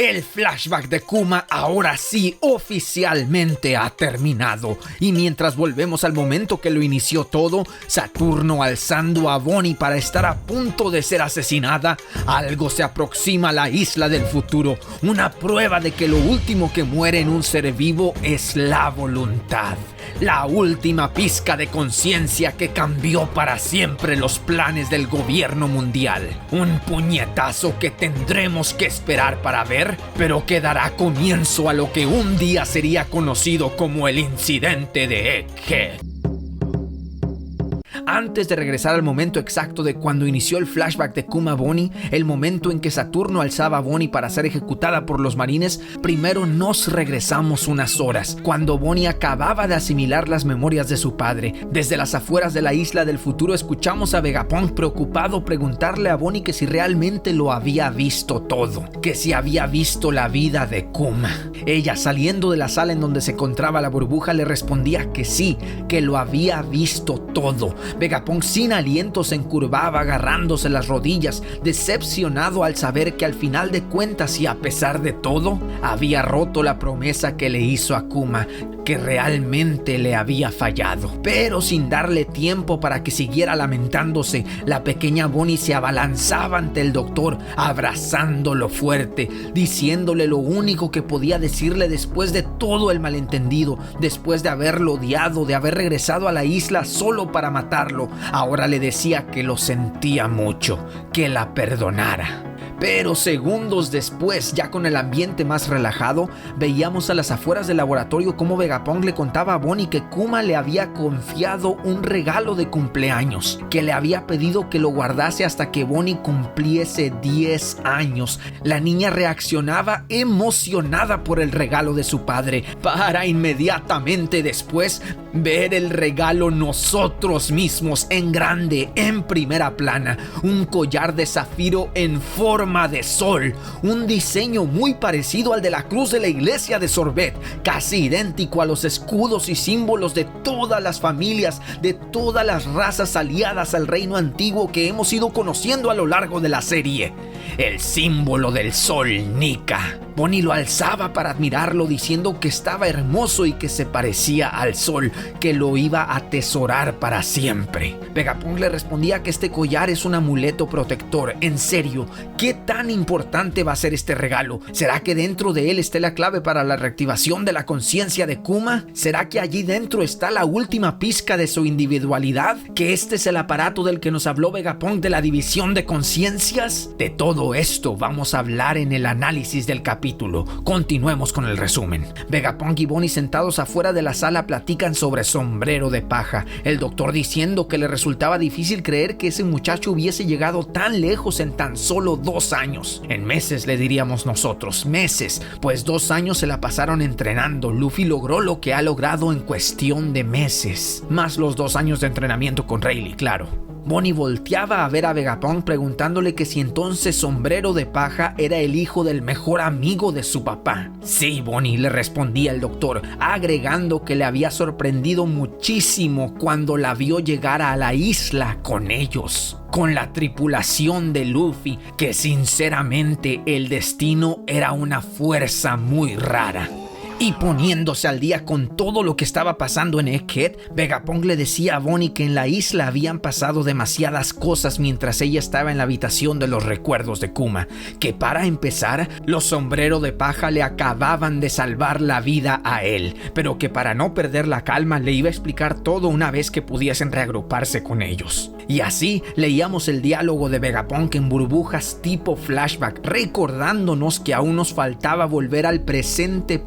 El flashback de Kuma ahora sí oficialmente ha terminado. Y mientras volvemos al momento que lo inició todo, Saturno alzando a Bonnie para estar a punto de ser asesinada, algo se aproxima a la isla del futuro. Una prueba de que lo último que muere en un ser vivo es la voluntad. La última pizca de conciencia que cambió para siempre los planes del gobierno mundial. Un puñetazo que tendremos que esperar para ver, pero que dará comienzo a lo que un día sería conocido como el incidente de Egghead. Antes de regresar al momento exacto de cuando inició el flashback de Kuma Bonnie, el momento en que Saturno alzaba a Bonnie para ser ejecutada por los marines, primero nos regresamos unas horas, cuando Bonnie acababa de asimilar las memorias de su padre. Desde las afueras de la isla del futuro escuchamos a Vegapunk preocupado preguntarle a Bonnie que si realmente lo había visto todo, que si había visto la vida de Kuma. Ella, saliendo de la sala en donde se encontraba la burbuja, le respondía que sí, que lo había visto todo. Vegapunk sin aliento se encurvaba agarrándose las rodillas, decepcionado al saber que al final de cuentas y a pesar de todo, había roto la promesa que le hizo a Kuma, que realmente le había fallado. Pero sin darle tiempo para que siguiera lamentándose, la pequeña Bonnie se abalanzaba ante el doctor, abrazándolo fuerte, diciéndole lo único que podía decirle después de todo el malentendido, después de haberlo odiado, de haber regresado a la isla solo para matarlo. Ahora le decía que lo sentía mucho, que la perdonara. Pero segundos después, ya con el ambiente más relajado, veíamos a las afueras del laboratorio cómo Vegapunk le contaba a Bonnie que Kuma le había confiado un regalo de cumpleaños, que le había pedido que lo guardase hasta que Bonnie cumpliese 10 años. La niña reaccionaba emocionada por el regalo de su padre, para inmediatamente después ver el regalo nosotros mismos en grande, en primera plana, un collar de zafiro en forma de sol, un diseño muy parecido al de la cruz de la iglesia de Sorbet, casi idéntico a los escudos y símbolos de todas las familias, de todas las razas aliadas al reino antiguo que hemos ido conociendo a lo largo de la serie. El símbolo del sol Nika. Bonnie lo alzaba para admirarlo, diciendo que estaba hermoso y que se parecía al sol, que lo iba a atesorar para siempre. Vegapunk le respondía que este collar es un amuleto protector. En serio, ¿qué tan importante va a ser este regalo? ¿Será que dentro de él esté la clave para la reactivación de la conciencia de Kuma? ¿Será que allí dentro está la última pizca de su individualidad? ¿Que este es el aparato del que nos habló Vegapunk de la división de conciencias? De todo esto vamos a hablar en el análisis del capítulo. Continuemos con el resumen. Vegapunk y Bonnie sentados afuera de la sala platican sobre Sombrero de Paja, el doctor diciendo que le resultaba difícil creer que ese muchacho hubiese llegado tan lejos en tan solo 2 años. En meses le diríamos nosotros, meses, pues 2 años se la pasaron entrenando. Luffy logró lo que ha logrado en cuestión de meses, más los 2 años de entrenamiento con Rayleigh, claro. Bonnie volteaba a ver a Vegapunk preguntándole que si entonces Sombrero de Paja era el hijo del mejor amigo de su papá. Sí, Bonnie, le respondía el doctor, agregando que le había sorprendido muchísimo cuando la vio llegar a la isla con ellos, con la tripulación de Luffy, que sinceramente el destino era una fuerza muy rara. Y poniéndose al día con todo lo que estaba pasando en Egghead, Vegapunk le decía a Bonnie que en la isla habían pasado demasiadas cosas mientras ella estaba en la habitación de los recuerdos de Kuma, que para empezar, los Sombrero de Paja le acababan de salvar la vida a él, pero que para no perder la calma le iba a explicar todo una vez que pudiesen reagruparse con ellos. Y así leíamos el diálogo de Vegapunk en burbujas tipo flashback, recordándonos que aún nos faltaba volver al presente.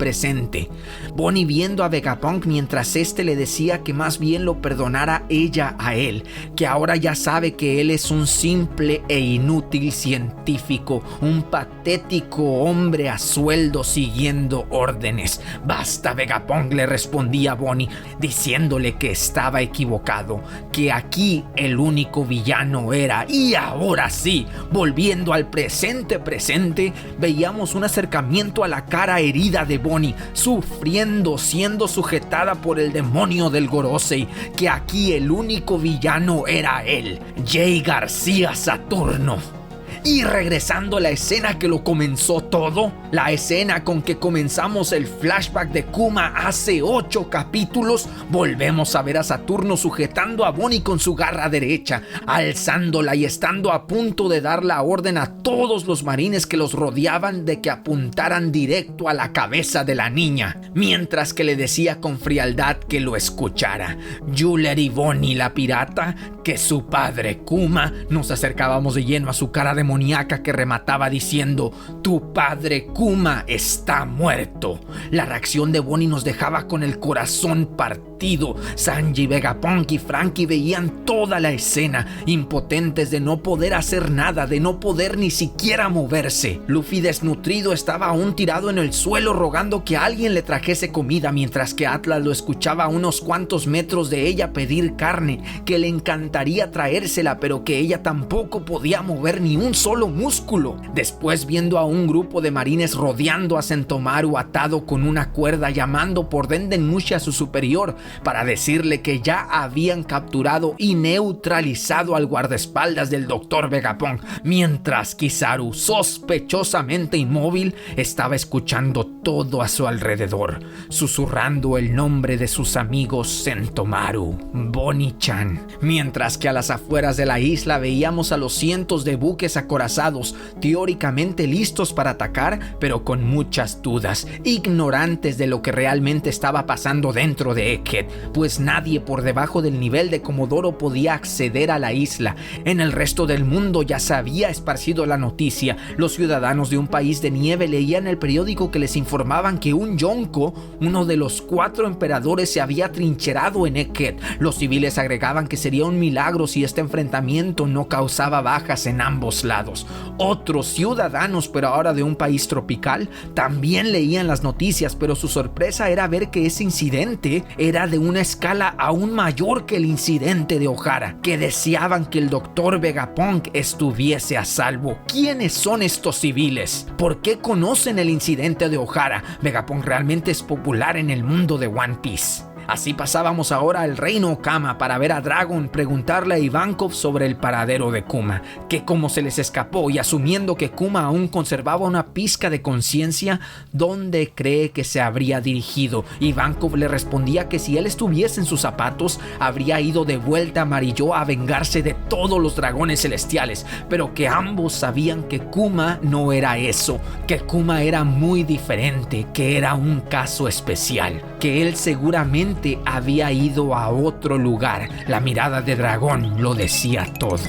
Bonnie viendo a Vegapunk mientras este le decía que más bien lo perdonara ella a él, que ahora ya sabe que él es un simple e inútil científico, un patético hombre a sueldo siguiendo órdenes. Basta, Vegapunk, le respondía a Bonnie, diciéndole que estaba equivocado, que aquí el único villano era, y ahora sí, volviendo al presente, veíamos un acercamiento a la cara herida de Bonnie, sufriendo, siendo sujetada por el demonio del Gorosei, que aquí el único villano era él, Jay García Saturno. Y regresando a la escena que lo comenzó todo, la escena con que comenzamos el flashback de Kuma hace 8 capítulos, volvemos a ver a Saturno sujetando a Bonnie con su garra derecha, alzándola y estando a punto de dar la orden a todos los marines que los rodeaban de que apuntaran directo a la cabeza de la niña, mientras que le decía con frialdad que lo escuchara. Juller y Bonnie la pirata, que su padre Kuma. Nos acercábamos de lleno a su cara demoníaca que remataba diciendo: tu padre Kuma está muerto. La reacción de Bonnie nos dejaba con el corazón partido. Sanji, Vegapunk y Franky veían toda la escena, impotentes de no poder hacer nada, de no poder ni siquiera moverse. Luffy, desnutrido, estaba aún tirado en el suelo rogando que alguien le trajese comida, mientras que Atlas lo escuchaba a unos cuantos metros de ella pedir carne, que le encantaría traérsela, pero que ella tampoco podía mover ni un solo músculo. Después, viendo a un grupo de marines rodeando a Sentomaru atado con una cuerda, llamando por Dendemushi a su superior para decirle que ya habían capturado y neutralizado al guardaespaldas del Dr. Vegapunk, mientras Kizaru, sospechosamente inmóvil, estaba escuchando todo a su alrededor, susurrando el nombre de sus amigos Sentomaru, Bonnie-chan, mientras que a las afueras de la isla veíamos a los cientos de buques acorazados, teóricamente listos para atacar, pero con muchas dudas, ignorantes de lo que realmente estaba pasando dentro de Egghead, pues nadie por debajo del nivel de Comodoro podía acceder a la isla. En el resto del mundo ya se había esparcido la noticia. Los ciudadanos de un país de nieve leían el periódico que les informaban que un Yonko, uno de los 4 emperadores, se había trincherado en Egghead. Los civiles agregaban que sería un milagro si este enfrentamiento no causaba bajas en ambos lados. Otros ciudadanos, pero ahora de un país tropical, también leían las noticias, pero su sorpresa era ver que ese incidente era de una escala aún mayor que el incidente de Ohara, que deseaban que el Dr. Vegapunk estuviese a salvo. ¿Quiénes son estos civiles? ¿Por qué conocen el incidente de Ohara? Vegapunk realmente es popular en el mundo de One Piece. Así pasábamos ahora al reino Okama para ver a Dragon preguntarle a Ivankov sobre el paradero de Kuma, que cómo se les escapó, y asumiendo que Kuma aún conservaba una pizca de conciencia, ¿dónde cree que se habría dirigido? Ivankov le respondía que si él estuviese en sus zapatos, habría ido de vuelta a Marijo a vengarse de todos los dragones celestiales, pero que ambos sabían que Kuma no era eso, que Kuma era muy diferente, que era un caso especial, que él seguramente había ido a otro lugar. La mirada de Dragón lo decía todo.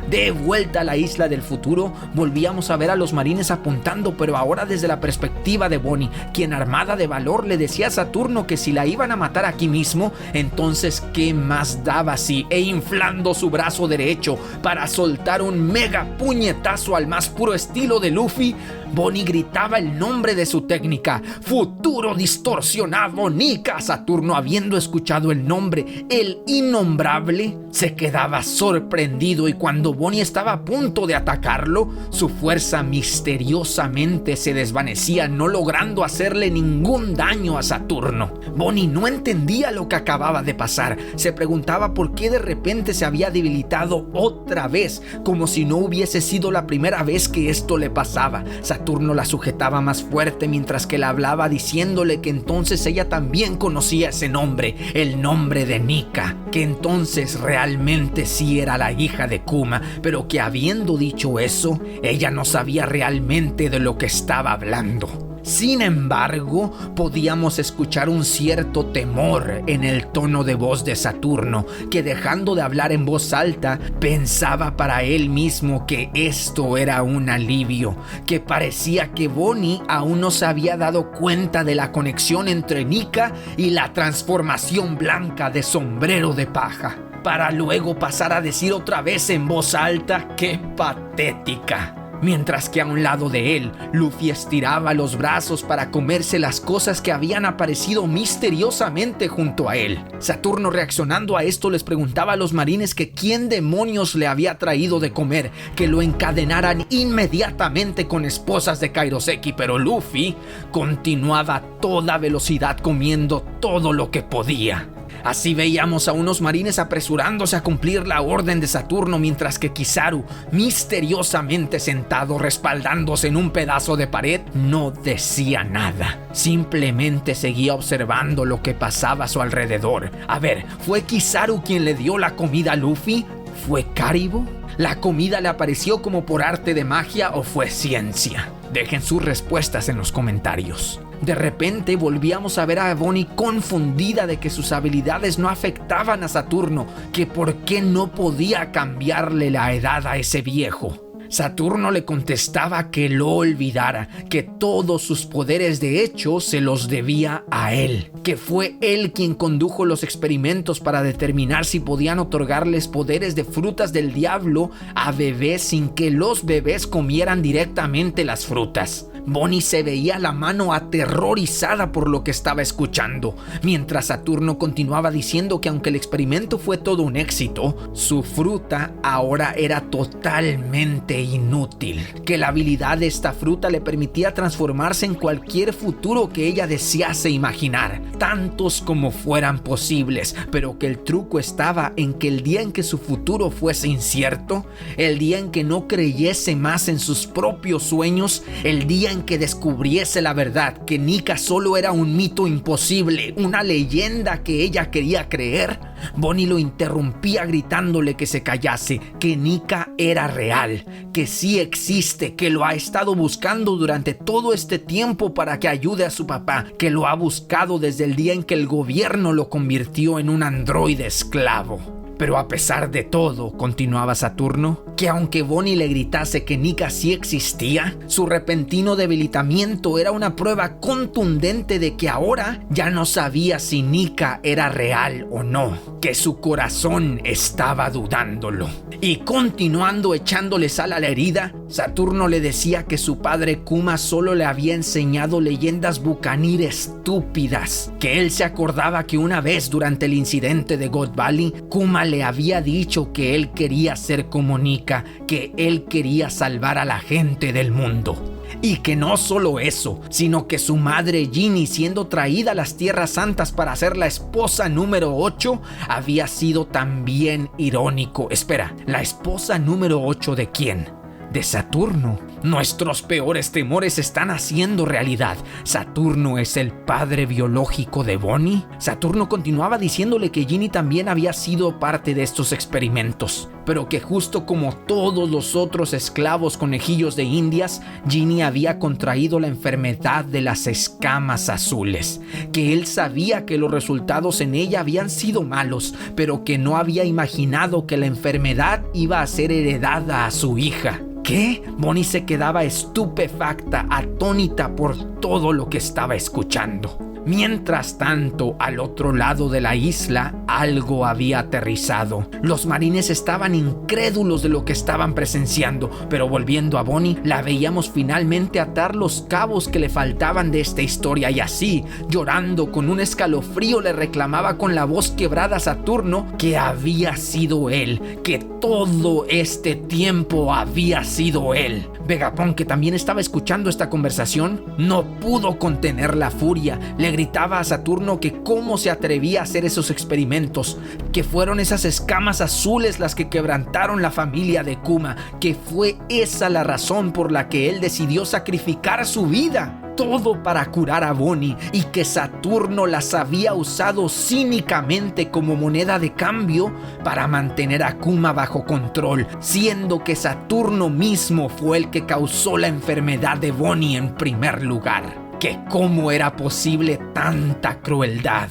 De vuelta a la isla del futuro, volvíamos a ver a los marines apuntando, pero ahora desde la perspectiva de Bonnie, quien armada de valor le decía a Saturno que si la iban a matar aquí mismo, entonces ¿qué más daba si? E inflando su brazo derecho para soltar un mega puñetazo al más puro estilo de Luffy, Bonnie gritaba el nombre de su técnica: Futuro Distorsionado Nika. Saturno, habiendo escuchado el nombre, el innombrable, se quedaba sorprendido, y cuando Bonnie estaba a punto de atacarlo, su fuerza misteriosamente se desvanecía, no logrando hacerle ningún daño a Saturno. Bonnie no entendía lo que acababa de pasar. Se preguntaba por qué de repente se había debilitado otra vez, como si no hubiese sido la primera vez que esto le pasaba. Saturno la sujetaba más fuerte mientras que la hablaba, diciéndole que entonces ella también conocía ese nombre, el nombre de Nika, que entonces realmente sí era la hija de Kuma, pero que habiendo dicho eso, ella no sabía realmente de lo que estaba hablando. Sin embargo, podíamos escuchar un cierto temor en el tono de voz de Saturno, que dejando de hablar en voz alta, pensaba para él mismo que esto era un alivio, que parecía que Bonnie aún no se había dado cuenta de la conexión entre Nika y la transformación blanca de Sombrero de Paja, para luego pasar a decir otra vez en voz alta: ¡qué patética! Mientras que a un lado de él, Luffy estiraba los brazos para comerse las cosas que habían aparecido misteriosamente junto a él. Saturno, reaccionando a esto, les preguntaba a los marines que quién demonios le había traído de comer, que lo encadenaran inmediatamente con esposas de Kairoseki, pero Luffy continuaba a toda velocidad comiendo todo lo que podía. Así veíamos a unos marines apresurándose a cumplir la orden de Saturno, mientras que Kizaru, misteriosamente sentado respaldándose en un pedazo de pared, no decía nada. Simplemente seguía observando lo que pasaba a su alrededor. A ver, ¿fue Kizaru quien le dio la comida a Luffy? ¿Fue Karibo? ¿La comida le apareció como por arte de magia o fue ciencia? Dejen sus respuestas en los comentarios. De repente volvíamos a ver a Bonnie confundida de que sus habilidades no afectaban a Saturno, que por qué no podía cambiarle la edad a ese viejo. Saturno le contestaba que lo olvidara, que todos sus poderes de hecho se los debía a él, que fue él quien condujo los experimentos para determinar si podían otorgarles poderes de frutas del diablo a bebés sin que los bebés comieran directamente las frutas. Bonnie se veía la mano aterrorizada por lo que estaba escuchando, mientras Saturno continuaba diciendo que aunque el experimento fue todo un éxito, su fruta ahora era totalmente inútil, que la habilidad de esta fruta le permitía transformarse en cualquier futuro que ella desease imaginar, tantos como fueran posibles, pero que el truco estaba en que el día en que su futuro fuese incierto, el día en que no creyese más en sus propios sueños, el día en que descubriese la verdad, que Nika solo era un mito imposible, una leyenda que ella quería creer, Bonnie lo interrumpía gritándole que se callase, que Nika era real, que sí existe, que lo ha estado buscando durante todo este tiempo para que ayude a su papá, que lo ha buscado desde el día en que el gobierno lo convirtió en un androide esclavo. Pero a pesar de todo, continuaba Saturno, que aunque Bonnie le gritase que Nika sí existía, su repentino debilitamiento era una prueba contundente de que ahora ya no sabía si Nika era real o no, que su corazón estaba dudándolo. Y continuando echándole sal a la herida, Saturno le decía que su padre Kuma solo le había enseñado leyendas bucanir estúpidas, que él se acordaba que una vez durante el incidente de God Valley, Kuma le había dicho que él quería ser como Nika, que él quería salvar a la gente del mundo. Y que no solo eso, sino que su madre Ginny, siendo traída a las Tierras Santas para ser la esposa número 8, había sido también irónico. Espera, ¿la esposa número 8 de quién? De Saturno. Nuestros peores temores se están haciendo realidad. ¿Saturno es el padre biológico de Bonnie? Saturno continuaba diciéndole que Ginny también había sido parte de estos experimentos, pero que justo como todos los otros esclavos conejillos de Indias, Ginny había contraído la enfermedad de las escamas azules, que él sabía que los resultados en ella habían sido malos, pero que no había imaginado que la enfermedad iba a ser heredada a su hija. ¿Qué? Bonnie se quedaba estupefacta, atónita por todo lo que estaba escuchando. Mientras tanto, al otro lado de la isla, algo había aterrizado. Los marines estaban incrédulos de lo que estaban presenciando, pero volviendo a Bonnie, la veíamos finalmente atar los cabos que le faltaban de esta historia y así, llorando con un escalofrío, le reclamaba con la voz quebrada a Saturno que había sido él, que todo este tiempo había sido él. Vegapunk, que también estaba escuchando esta conversación, no pudo contener la furia. Le gritaba a Saturno que cómo se atrevía a hacer esos experimentos, que fueron esas escamas azules las que quebrantaron la familia de Kuma, que fue esa la razón por la que él decidió sacrificar su vida. Todo para curar a Bonnie, y que Saturno las había usado cínicamente como moneda de cambio para mantener a Kuma bajo control, siendo que Saturno mismo fue el que causó la enfermedad de Bonnie en primer lugar. Que cómo era posible tanta crueldad.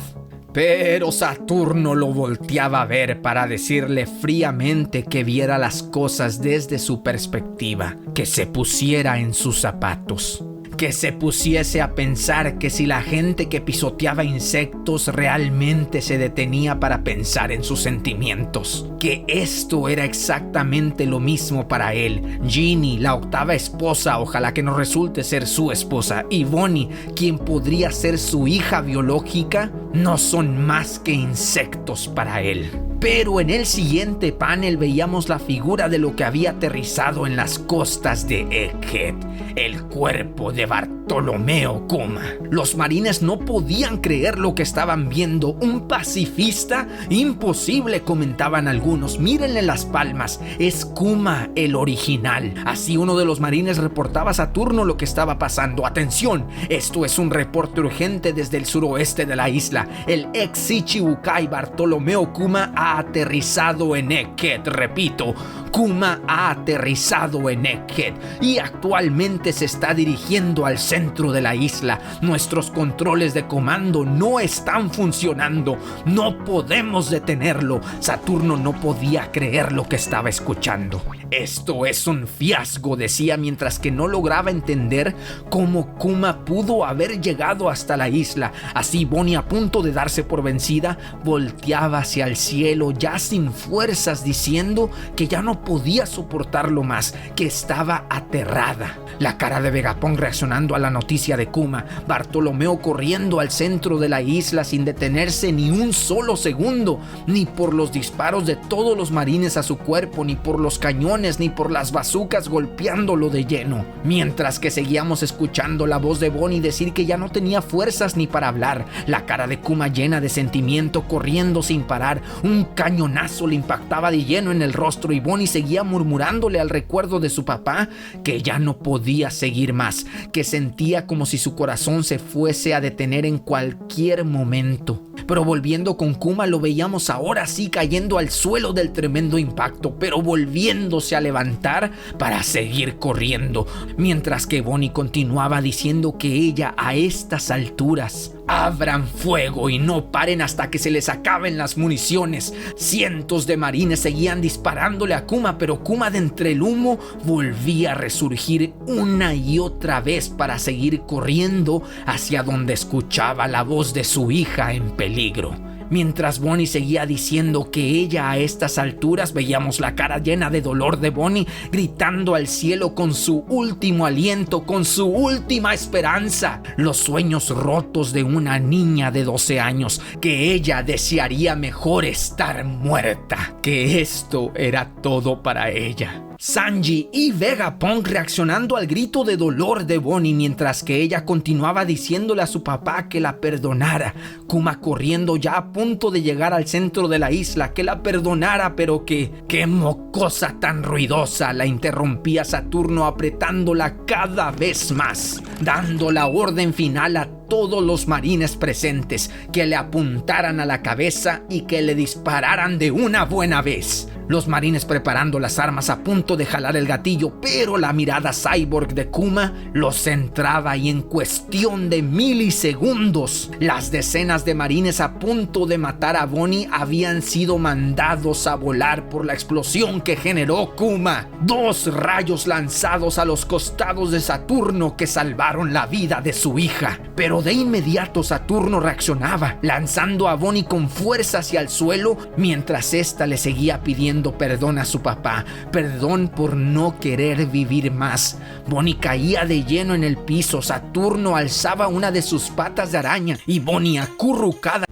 Pero Saturno lo volteaba a ver para decirle fríamente que viera las cosas desde su perspectiva, que se pusiera en sus zapatos, que se pusiese a pensar que si la gente que pisoteaba insectos realmente se detenía para pensar en sus sentimientos, que esto era exactamente lo mismo para él. Ginny, la octava esposa, ojalá que no resulte ser su esposa, y Bonnie, quien podría ser su hija biológica, no son más que insectos para él. Pero en el siguiente panel veíamos la figura de lo que había aterrizado en las costas de Egghead, el cuerpo de Bartolomé Bartolomeo Kuma. Los marines no podían creer lo que estaban viendo. Un pacifista imposible, comentaban algunos. Mírenle las palmas, es Kuma el original. Así uno de los marines reportaba a Saturno lo que estaba pasando. Atención, esto es un reporte urgente desde el suroeste de la isla. El ex Shichibukai Bartolomeo Kuma ha aterrizado en Egghead. Repito, Kuma ha aterrizado en Egghead y actualmente se está dirigiendo al centro de la isla. Nuestros controles de comando no están funcionando. No podemos detenerlo. Saturno no podía creer lo que estaba escuchando. Esto es un fiasco, decía, mientras que no lograba entender cómo Kuma pudo haber llegado hasta la isla. Así Bonnie, a punto de darse por vencida, volteaba hacia el cielo ya sin fuerzas, diciendo que ya no podía soportarlo más, que estaba aterrada. La cara de Vegapunk reaccionando a la noticia de Kuma, Bartolomeo corriendo al centro de la isla sin detenerse ni un solo segundo, ni por los disparos de todos los marines a su cuerpo, ni por los cañones, ni por las bazucas golpeándolo de lleno. Mientras que seguíamos escuchando la voz de Bonnie decir que ya no tenía fuerzas ni para hablar, la cara de Kuma llena de sentimiento, corriendo sin parar. Un cañonazo le impactaba de lleno en el rostro y Bonnie seguía murmurándole al recuerdo de su papá que ya no podía seguir más, que sentía como si su corazón se fuese a detener en cualquier momento. Pero volviendo con Kuma, lo veíamos ahora sí cayendo al suelo del tremendo impacto, pero volviéndose a levantar para seguir corriendo, mientras que Bonnie continuaba diciendo que ella, a estas alturas, abran fuego y no paren hasta que se les acaben las municiones. Cientos de marines seguían disparándole a Kuma, pero Kuma, de entre el humo, volvía a resurgir una y otra vez para seguir corriendo hacia donde escuchaba la voz de su hija en peligro. Mientras Bonnie seguía diciendo que ella, a estas alturas, veíamos la cara llena de dolor de Bonnie gritando al cielo con su último aliento, con su última esperanza, los sueños rotos de una niña de 12 años, que ella desearía mejor estar muerta, que esto era todo para ella. Sanji y Vegapunk reaccionando al grito de dolor de Bonnie, mientras que ella continuaba diciéndole a su papá que la perdonara. Kuma corriendo ya a punto de llegar al centro de la isla, que la perdonara, pero que... ¡Qué mocosa tan ruidosa!, la interrumpía Saturno, apretándola cada vez más, dando la orden final a todos los marines presentes que le apuntaran a la cabeza y que le dispararan de una buena vez. Los marines preparando las armas, a punto de jalar el gatillo, pero la mirada cyborg de Kuma los centraba y en cuestión de milisegundos, las decenas de marines a punto de matar a Bonnie habían sido mandados a volar por la explosión que generó Kuma. 2 rayos lanzados a los costados de Saturno que salvaron la vida de su hija. Pero de inmediato Saturno reaccionaba, lanzando a Bonnie con fuerza hacia el suelo, mientras ésta le seguía pidiendo perdón a su papá, perdón por no querer vivir más. Bonnie caía de lleno en el piso. Saturno alzaba una de sus patas de araña y Bonnie, acurrucada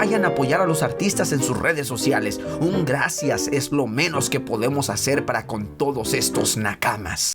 vayan a apoyar a los artistas en sus redes sociales. Un gracias es lo menos que podemos hacer para con todos estos nakamas.